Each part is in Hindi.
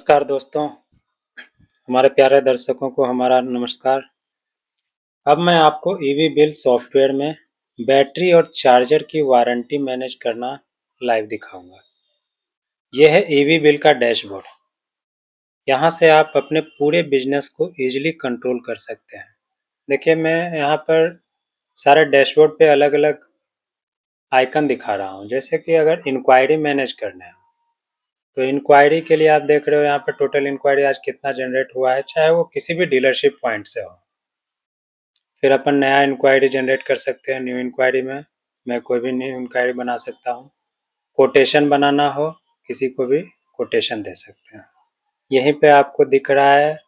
नमस्कार दोस्तों, हमारे प्यारे दर्शकों को हमारा नमस्कार। अब मैं आपको ईवी बिल सॉफ्टवेयर में बैटरी और चार्जर की वारंटी मैनेज करना लाइव दिखाऊंगा। यह है ईवी बिल का डैशबोर्ड। यहाँ से आप अपने पूरे बिजनेस को इजीली कंट्रोल कर सकते हैं। देखिए, मैं यहाँ पर सारे डैशबोर्ड पे अलग-अलग आइकन दिखा रहा हूँ। जैसे कि अगर इंक्वायरी मैनेज करना है, तो इंक्वायरी के लिए आप देख रहे हो यहाँ पे टोटल इंक्वायरी आज कितना जनरेट हुआ है, चाहे वो किसी भी डीलरशिप पॉइंट से हो। फिर अपन नया इंक्वायरी जनरेट कर सकते हैं। न्यू इंक्वायरी में मैं कोई भी न्यू इंक्वायरी बना सकता हूँ। कोटेशन बनाना हो, किसी को भी कोटेशन दे सकते हैं। यहीं पे आपको दिख रहा है,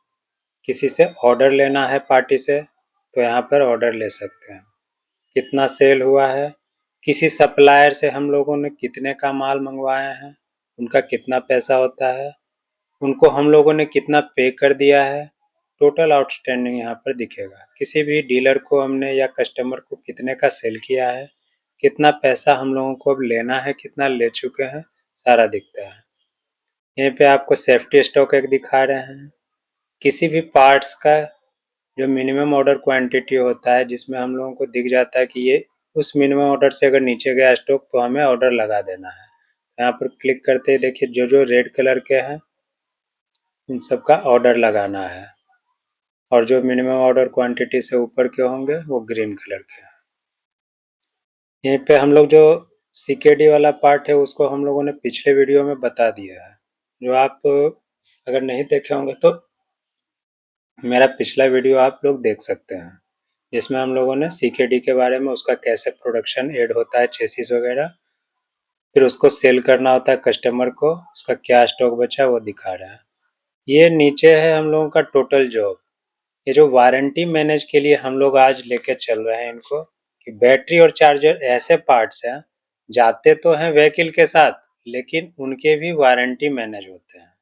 किसी से ऑर्डर लेना है पार्टी से, तो यहाँ पर ऑर्डर ले सकते हैं। कितना सेल हुआ है, किसी सप्लायर से हम लोगों ने कितने का माल मंगवाया है, उनका कितना पैसा होता है, उनको हम लोगों ने कितना पे कर दिया है, टोटल आउटस्टैंडिंग यहाँ पर दिखेगा। किसी भी डीलर को हमने या कस्टमर को कितने का सेल किया है, कितना पैसा हम लोगों को अब लेना है, कितना ले चुके हैं, सारा दिखता है। यहीं पे आपको सेफ्टी स्टॉक एक दिखा रहे हैं। किसी भी पार्ट्स का जो मिनिमम ऑर्डर क्वांटिटी होता है, जिसमें हम लोगों को दिख जाता है कि ये उस मिनिमम ऑर्डर से अगर नीचे गया स्टॉक तो हमें ऑर्डर लगा देना है। यहाँ पर क्लिक करते ही देखिए जो रेड कलर के हैं उन सबका ऑर्डर लगाना है, और जो मिनिमम ऑर्डर क्वांटिटी से ऊपर के होंगे वो ग्रीन कलर के हैं। यहीं पे हम लोग जो सीकेडी वाला पार्ट है उसको हम लोगों ने पिछले वीडियो में बता दिया है। जो आप अगर नहीं देखे होंगे तो मेरा पिछला वीडियो आप लोग देख सकते हैं, जिसमें हम लोगों ने सीकेडी के बारे में, उसका कैसे प्रोडक्शन ऐड होता है, चेसिस वगैरह, फिर उसको सेल करना होता है कस्टमर को, उसका क्या स्टॉक बचा वो दिखा रहा है। ये नीचे है हम लोगों का टोटल जॉब। ये जो वारंटी मैनेज के लिए हम लोग आज लेके चल रहे हैं इनको, कि बैटरी और चार्जर ऐसे पार्ट्स हैं, जाते तो हैं व्हीकल के साथ, लेकिन उनके भी वारंटी मैनेज होते हैं।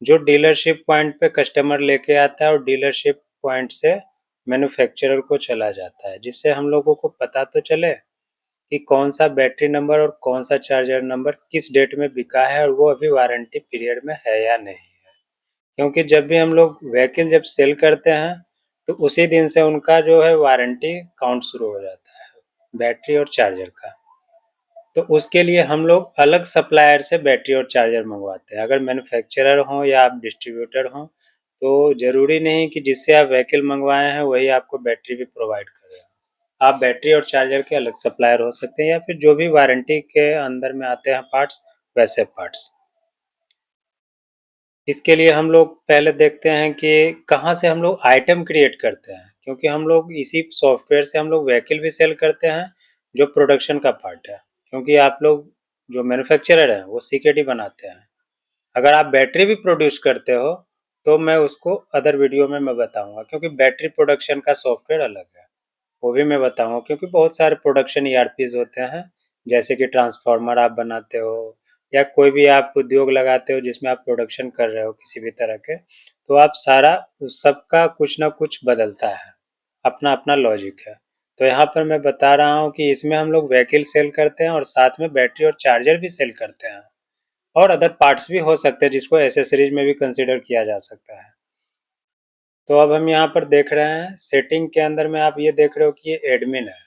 जो डीलरशिप पॉइंट पे कस्टमर लेके आता है और डीलरशिप पॉइंट से मैन्युफैक्चरर को चला जाता है, जिससे हम लोगों को पता तो चले कि कौन सा बैटरी नंबर और कौन सा चार्जर नंबर किस डेट में बिका है और वो अभी वारंटी पीरियड में है या नहीं है। क्योंकि जब भी हम लोग व्हीकल जब सेल करते हैं तो उसी दिन से उनका जो है वारंटी काउंट शुरू हो जाता है, बैटरी और चार्जर का। तो उसके लिए हम लोग अलग सप्लायर से बैटरी और चार्जर मंगवाते हैं। अगर मैन्युफैक्चरर हो या आप डिस्ट्रीब्यूटर हो, तो ज़रूरी नहीं कि जिससे आप व्हीकल मंगवाए हैं वही आपको बैटरी भी प्रोवाइड करेगा। आप बैटरी और चार्जर के अलग सप्लायर हो सकते हैं, या फिर जो भी वारंटी के अंदर में आते हैं पार्ट्स, वैसे पार्ट्स। इसके लिए हम लोग पहले देखते हैं कि कहाँ से हम लोग आइटम क्रिएट करते हैं, क्योंकि हम लोग इसी सॉफ्टवेयर से हम लोग व्हीकल भी सेल करते हैं, जो प्रोडक्शन का पार्ट है। क्योंकि आप लोग जो मैन्युफैक्चरर हैं वो सीकेडी बनाते हैं। अगर आप बैटरी भी प्रोड्यूस करते हो तो मैं उसको अदर वीडियो में मैं बताऊंगा, क्योंकि बैटरी प्रोडक्शन का सॉफ्टवेयर अलग है, वो भी मैं बताऊंगा। क्योंकि बहुत सारे प्रोडक्शन ईआरपीज होते हैं, जैसे कि ट्रांसफार्मर आप बनाते हो या कोई भी आप उद्योग लगाते हो जिसमें आप प्रोडक्शन कर रहे हो किसी भी तरह के, तो आप सारा उस सबका कुछ ना कुछ बदलता है, अपना अपना लॉजिक है। तो यहाँ पर मैं बता रहा हूँ कि इसमें हम लोग व्हीकल सेल करते हैं और साथ में बैटरी और चार्जर भी सेल करते हैं, और अदर पार्ट्स भी हो सकते हैं जिसको एसेसरीज में भी कंसिडर किया जा सकता है। तो अब हम यहाँ पर देख रहे हैं सेटिंग के अंदर में, आप ये देख रहे हो कि ये एडमिन है,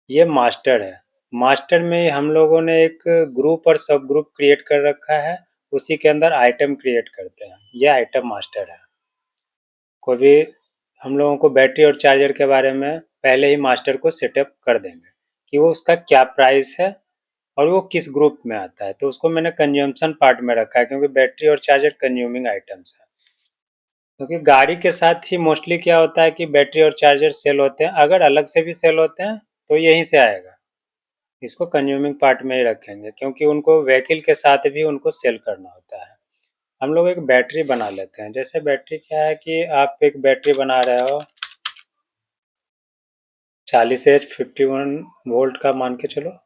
ये मास्टर है। मास्टर में हम लोगों ने एक ग्रुप और सब ग्रुप क्रिएट कर रखा है, उसी के अंदर आइटम क्रिएट करते हैं। ये आइटम मास्टर है। कोई भी हम लोगों को बैटरी और चार्जर के बारे में पहले ही मास्टर को सेटअप कर देंगे कि वो उसका क्या प्राइस है और वो किस ग्रुप में आता है। तो उसको मैंने कंजम्पशन पार्ट में रखा है, क्योंकि बैटरी और चार्जर कंज्यूमिंग आइटम्स है। क्योंकि गाड़ी के साथ ही मोस्टली क्या होता है कि बैटरी और चार्जर सेल होते हैं। अगर अलग से भी सेल होते हैं तो यहीं से आएगा। इसको कंज्यूमिंग पार्ट में ही रखेंगे, क्योंकि उनको व्हीकल के साथ भी उनको सेल करना होता है। हम लोग एक बैटरी बना लेते हैं। जैसे बैटरी क्या है कि आप एक बैटरी बना रहे हो 40 एच 51 वोल्ट का, मान के चलो।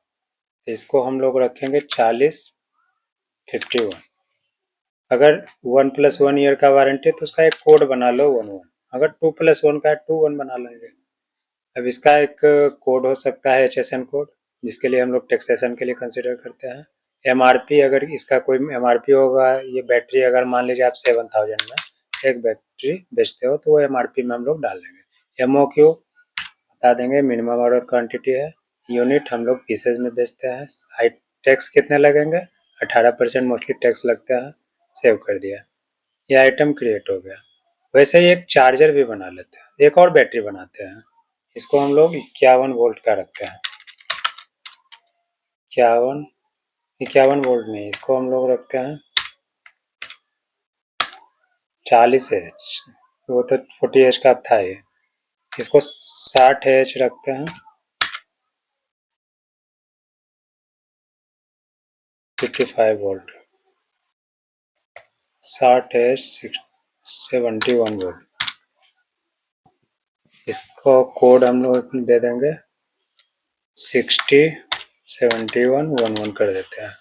इसको हम लोग रखेंगे 4051। अगर 1+1 ईयर का वारंटी है तो उसका एक कोड बना लो 11। अगर 2+1 का है 21 बना लेंगे। अब इसका एक कोड हो सकता है HSN कोड, जिसके लिए हम लोग टैक्सेशन के लिए कंसिडर करते हैं। एमआरपी अगर इसका कोई एमआरपी होगा, ये बैटरी अगर मान लीजिए आप 7000 में एक बैटरी बेचते हो तो वो एमआरपी में हम लोग डाल देंगे। एमओक्यू बता देंगे, मिनिमम ऑर्डर क्वांटिटी है। यूनिट हम लोग पीसेज में बेचते हैं। टैक्स कितने लगेंगे? 18% मोस्टली टैक्स लगता है। सेव कर दिया, ये आइटम क्रिएट हो गया। वैसे ही एक चार्जर भी बना लेते हैं, एक और बैटरी बनाते हैं। इसको हम लोग 51 वोल्ट का रखते हैं। 51 वोल्ट नहीं, इसको हम लोग रखते हैं 40 एच। वो तो 40 एच का था ये, इसको 60 एच रखते हैं। 55 वोल्ट, 60 एच 71 वोल्ट। इसको कोड हम लोग दे देंगे 60 71 11 कर देते हैं।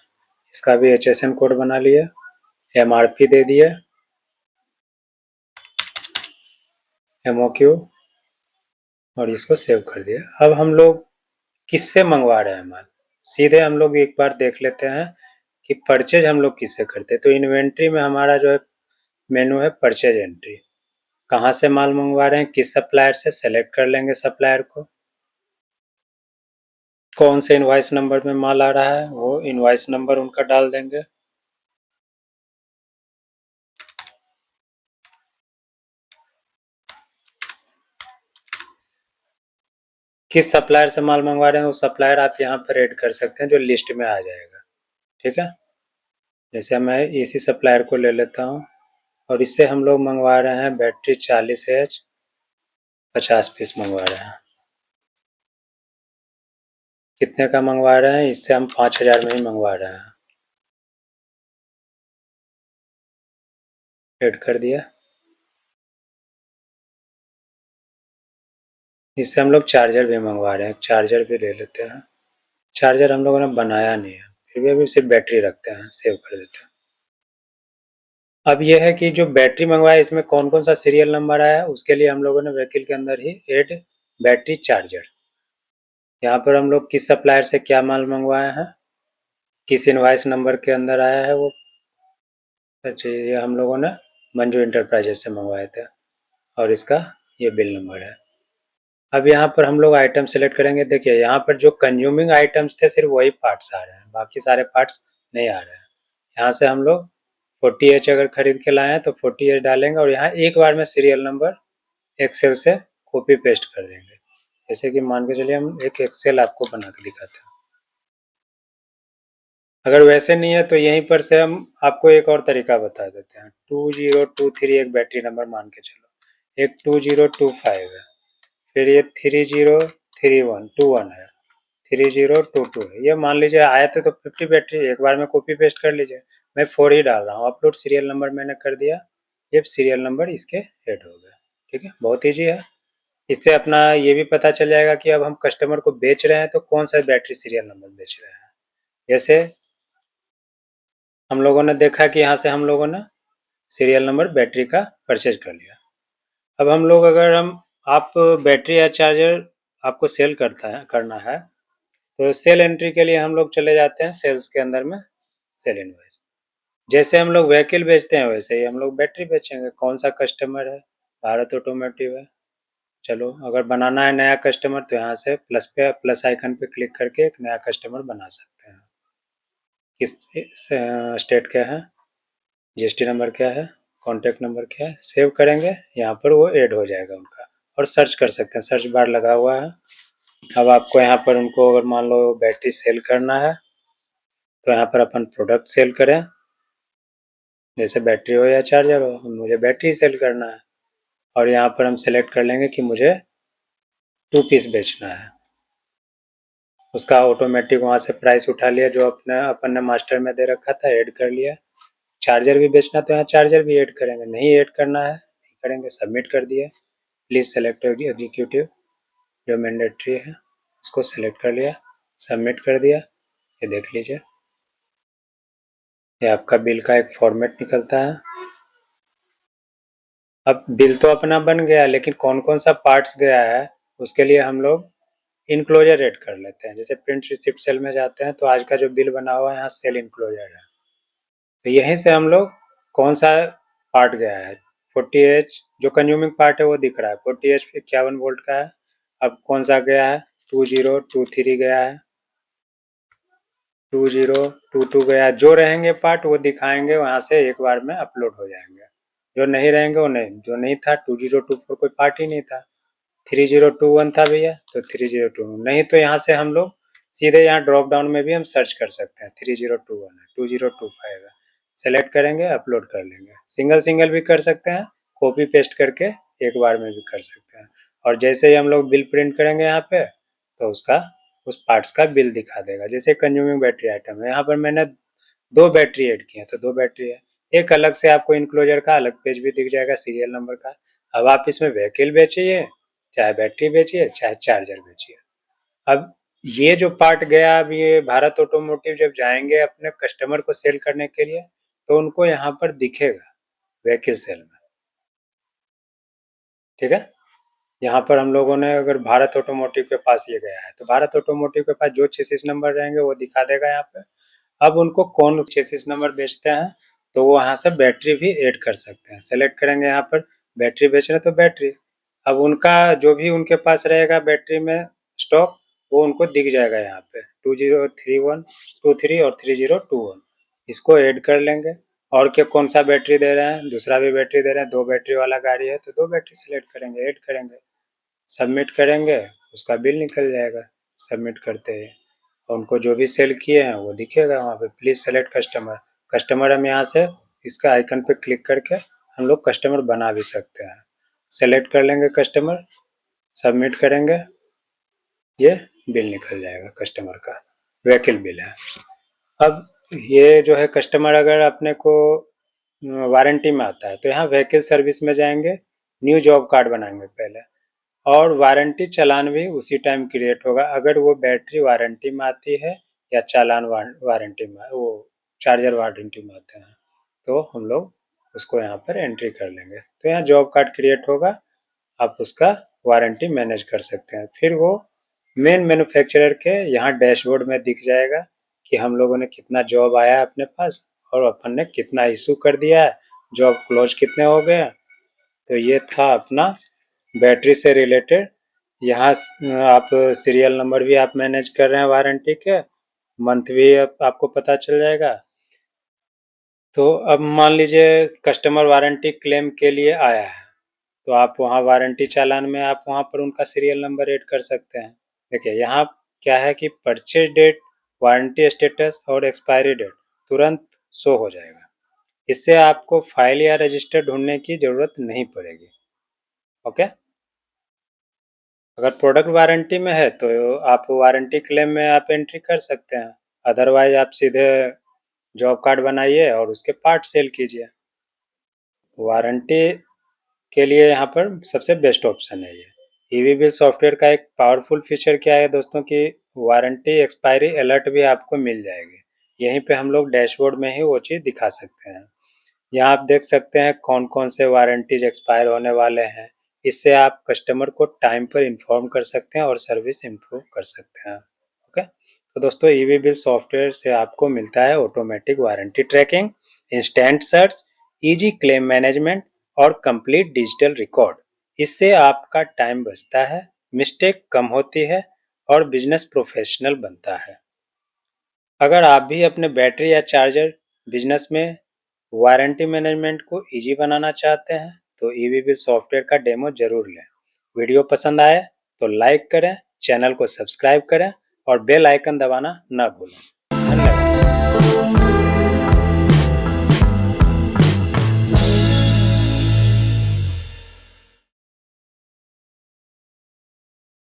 इसका भी HSN कोड बना लिया, MRP दे दिया, MOQ, और इसको सेव कर दिया। अब हम लोग किससे मंगवा रहे हैं माल, सीधे हम लोग एक बार देख लेते हैं कि परचेज हम लोग किससे करते हैं। तो इन्वेंट्री में हमारा जो है मेनू है परचेज एंट्री। कहाँ से माल मंगवा रहे हैं, किस सप्लायर से, सेलेक्ट कर लेंगे सप्लायर को। कौन से इनवॉइस नंबर में माल आ रहा है वो इनवॉइस नंबर उनका डाल देंगे। किस सप्लायर से माल मंगवा रहे हैं वो सप्लायर आप यहाँ पर ऐड कर सकते हैं, जो लिस्ट में आ जाएगा। ठीक है, जैसे मैं इसी सप्लायर को ले लेता हूँ और इससे हम लोग मंगवा रहे हैं बैटरी 40 एच 50 पीस मंगवा रहे हैं। कितने का मंगवा रहे हैं, इससे हम 5000 में ही मंगवा रहे हैं। ऐड कर दिया। इससे हम लोग चार्जर भी मंगवा रहे हैं, चार्जर भी ले लेते हैं। चार्जर हम लोगों ने बनाया नहीं है, फिर भी अभी सिर्फ बैटरी रखते हैं, सेव कर देते हैं। अब यह है कि जो बैटरी मंगवाया इसमें कौन कौन सा सीरियल नंबर आया, उसके लिए हम लोगों ने व्हीकल के अंदर ही ऐड बैटरी चार्जर। यहाँ पर हम लोग किस सप्लायर से क्या माल मंगवाए हैं, किस इनवॉइस नंबर के अंदर आया है वो। अच्छा, ये हम लोगों ने मंजू इंटरप्राइजेस से मंगवाए थे और इसका ये बिल नंबर है। अब यहाँ पर हम लोग आइटम सेलेक्ट करेंगे। देखिए यहाँ पर जो कंज्यूमिंग आइटम्स थे सिर्फ वही पार्ट्स आ रहे हैं, बाकी सारे पार्ट्स नहीं आ रहे हैं। यहाँ से हम लोग 40H अगर खरीद के लाए हैं तो 40H डालेंगे और यहाँ एक बार में सीरियल नंबर एक्सेल से कॉपी पेस्ट कर देंगे। जैसे कि मान के चलिए हम एक एक्सेल आपको बना के दिखाते हैं। अगर वैसे नहीं है तो यहीं पर से हम आपको एक और तरीका बता देते हैं। 2023 एक बैटरी नंबर मान के चलो, एक 2025 है, फिर ये 303121 है, 3022 है। ये मान लीजिए आए थे तो 50 बैटरी एक बार में कॉपी पेस्ट कर लीजिए। मैं 4 ही डाल रहा हूँ, अपलोड सीरियल नंबर मैंने कर दिया, ये सीरियल नंबर इसके ऐड हो गया। ठीक है, बहुत ईजी है। इससे अपना ये भी पता चल जाएगा कि अब हम कस्टमर को बेच रहे हैं तो कौन सा बैटरी सीरियल नंबर बेच रहे हैं। जैसे हम लोगों ने देखा कि यहाँ से हम लोगों ने सीरियल नंबर बैटरी का परचेज कर लिया। अब हम लोग अगर आप बैटरी या चार्जर आपको सेल करना है तो सेल एंट्री के लिए हम लोग चले जाते हैं सेल्स के अंदर में, सेल इनवॉइस। जैसे हम लोग व्हीकल बेचते हैं वैसे ही हम लोग बैटरी बेचेंगे। कौन सा कस्टमर है, भारत ऑटोमोटिव है। चलो अगर बनाना है नया कस्टमर तो यहाँ से प्लस आइकन पे क्लिक करके एक नया कस्टमर बना सकते हैं। किस स्टेट क्या है, जीएसटी नंबर क्या है, कॉन्टैक्ट नंबर क्या है, सेव करेंगे, यहाँ पर वो ऐड हो जाएगा उनका। और सर्च कर सकते हैं, सर्च बार लगा हुआ है। अब आपको यहाँ पर उनको अगर मान लो बैटरी सेल करना है तो यहाँ पर अपन प्रोडक्ट सेल करें, जैसे बैटरी हो या चार्जर हो, मुझे बैटरी सेल करना है। और यहाँ पर हम सेलेक्ट कर लेंगे कि मुझे 2 पीस बेचना है। उसका ऑटोमेटिक वहाँ से प्राइस उठा लिया जो अपन ने मास्टर में दे रखा था, ऐड कर लिया। चार्जर भी बेचना तो यहाँ चार्जर भी ऐड करेंगे, नहीं ऐड करना है नहीं करेंगे, सबमिट कर दिए। प्लीज सेलेक्ट एग्जीक्यूटिव, जो मैंडेटरी है उसको सेलेक्ट कर लिया, सबमिट कर दिया। ये देख लीजिए, ये आपका बिल का एक फॉर्मेट निकलता है। अब बिल तो अपना बन गया, लेकिन कौन कौन सा पार्ट्स गया है उसके लिए हम लोग इनक्लोजर ऐड कर लेते हैं। जैसे प्रिंट रिसिप्ट सेल में जाते हैं तो आज का जो बिल बना हुआ है यहाँ सेल इनक्लोजर है, तो यहीं से हम लोग कौन सा पार्ट गया है 40H जो कंज्यूमिंग पार्ट है वो दिख रहा है 40H 51 वोल्ट का है। अब कौन सा गया है 2023 गया है, 2022 गया, जो रहेंगे पार्ट वो दिखाएंगे, वहां से एक बार में अपलोड हो जाएंगे। जो नहीं रहेंगे वो नहीं, जो नहीं था 2024 कोई पार्ट ही नहीं था, 3021 था भैया तो 3021 नहीं, तो यहाँ से हम लोग सीधे यहाँ ड्रॉप डाउन में भी हम सर्च कर सकते हैं 3021 है 2025 है, सेलेक्ट करेंगे अपलोड कर लेंगे। सिंगल सिंगल भी कर सकते हैं, कॉपी पेस्ट करके एक बार में भी कर सकते हैं। और जैसे ही हम लोग बिल प्रिंट करेंगे यहाँ पे तो उसका उस पार्ट्स का बिल दिखा देगा। जैसे कंज्यूमिंग बैटरी आइटम है, यहाँ पर मैंने 2 बैटरी ऐड किए तो 2 बैटरी है, एक अलग से आपको इनक्लोजर का अलग पेज भी दिख जाएगा सीरियल नंबर का। अब आप इसमें व्हीकल बेचिए, चाहे बैटरी बेचिए, चाहे चार्जर बेचिए। अब ये जो पार्ट गया, अब ये भारत ऑटोमोटिव जब जाएंगे अपने कस्टमर को सेल करने के लिए तो उनको यहाँ पर दिखेगा व्हीकल सेल में, ठीक है। यहाँ पर हम लोगों ने अगर भारत ऑटोमोटिव के पास ये गया है तो भारत ऑटोमोटिव के पास जो चेसिस नंबर रहेंगे वो दिखा देगा यहाँ पे। अब उनको कौन चेसिस नंबर बेचते हैं तो वो वहाँ से बैटरी भी ऐड कर सकते हैं, सेलेक्ट करेंगे यहाँ पर बैटरी बेच रहे तो बैटरी, अब उनका जो भी उनके पास रहेगा बैटरी में स्टॉक वो उनको दिख जाएगा यहाँ पे 203123 और 3021, इसको ऐड कर लेंगे। और क्या कौन सा बैटरी दे रहे हैं, दूसरा भी बैटरी दे रहे हैं, 2 बैटरी वाला गाड़ी है तो 2 बैटरी सेलेक्ट करेंगे, ऐड करेंगे, सबमिट करेंगे, उसका बिल निकल जाएगा सबमिट करते ही। और उनको जो भी सेल किए हैं वो दिखेगा वहाँ पे, प्लीज सेलेक्ट कस्टमर। कस्टमर हम यहाँ से इसका आइकन पे क्लिक करके हम लोग कस्टमर बना भी सकते हैं, सेलेक्ट कर लेंगे कस्टमर, सबमिट करेंगे, ये बिल निकल जाएगा कस्टमर का, व्हीकल बिल है। अब ये जो है कस्टमर अगर अपने को वारंटी में आता है तो यहाँ व्हीकल सर्विस में जाएंगे, न्यू जॉब कार्ड बनाएंगे पहले, और वारंटी चालान भी उसी टाइम क्रिएट होगा अगर वो बैटरी वारंटी में आती है या चालान वारंटी में, वो चार्जर वारंटी में आते हैं तो हम लोग उसको यहाँ पर एंट्री कर लेंगे। तो यहाँ जॉब कार्ड क्रिएट होगा, आप उसका वारंटी मैनेज कर सकते हैं। फिर वो मेन मैन्युफैक्चरर के यहाँ डैशबोर्ड में दिख जाएगा कि हम लोगों ने कितना जॉब आया अपने पास और अपन ने कितना इशू कर दिया है, जॉब क्लोज कितने हो गए। तो ये था अपना बैटरी से रिलेटेड। यहाँ आप सीरियल नंबर भी आप मैनेज कर रहे हैं वारंटी के, मंथ भी आपको पता चल जाएगा। तो अब मान लीजिए कस्टमर वारंटी क्लेम के लिए आया है तो आप वहाँ वारंटी चालान में आप वहाँ पर उनका सीरियल नंबर ऐड कर सकते हैं। देखिए यहाँ क्या है कि परचेज डेट, वारंटी स्टेटस और एक्सपायरी डेट तुरंत शो हो जाएगा, इससे आपको फाइल या रजिस्टर ढूंढने की जरूरत नहीं पड़ेगी। ओके, अगर प्रोडक्ट वारंटी में है तो आप वारंटी क्लेम में आप एंट्री कर सकते हैं, अदरवाइज आप सीधे जॉब कार्ड बनाइए और उसके पार्ट सेल कीजिए। वारंटी के लिए यहाँ पर सबसे बेस्ट ऑप्शन है ये ईवी बिल सॉफ्टवेयर का एक पावरफुल फीचर क्या है दोस्तों कि वारंटी एक्सपायरी अलर्ट भी आपको मिल जाएगी, यहीं पे हम लोग डैशबोर्ड में ही वो चीज़ दिखा सकते हैं। यहाँ आप देख सकते हैं कौन कौन से वारंटीज एक्सपायर होने वाले हैं, इससे आप कस्टमर को टाइम पर इन्फॉर्म कर सकते हैं और सर्विस इम्प्रूव कर सकते हैं। ओके, तो दोस्तों ईवी बिल सॉफ्टवेयर से आपको मिलता है automatic warranty tracking, instant search, easy claim management और कंप्लीट डिजिटल रिकॉर्ड। इससे आपका टाइम बचता है, मिस्टेक कम होती है और बिजनेस प्रोफेशनल बनता है। अगर आप भी अपने बैटरी या चार्जर बिजनेस में वारंटी मैनेजमेंट को इजी बनाना चाहते हैं तो ईवी बिल सॉफ्टवेयर का डेमो जरूर लें। वीडियो पसंद आए तो लाइक करें, चैनल को सब्सक्राइब करें और बेल आइकन दबाना न भूलें।